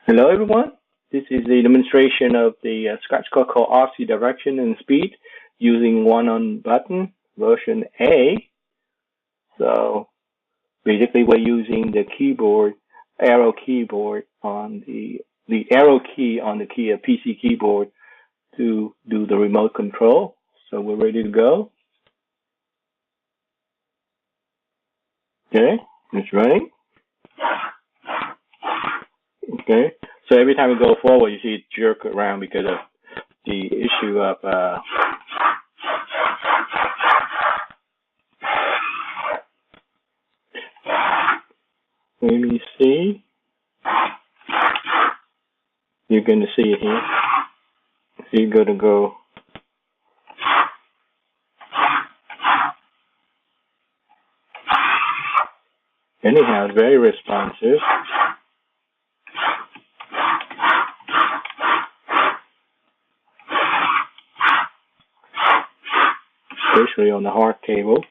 Hello, everyone. This is a demonstration of the scratch card called RC Direction and Speed using one on button version A. So basically, we're using the keyboard, arrow keyboard on the arrow key on the PC keyboard to do the remote control. So we're ready to go. Okay, it's running. Okay, so every time we go forward, you see it jerk around because of the issue of let me see. You're going to see it here. So you're going to go. Anyhow, it's very responsive. Especially on the hard cable.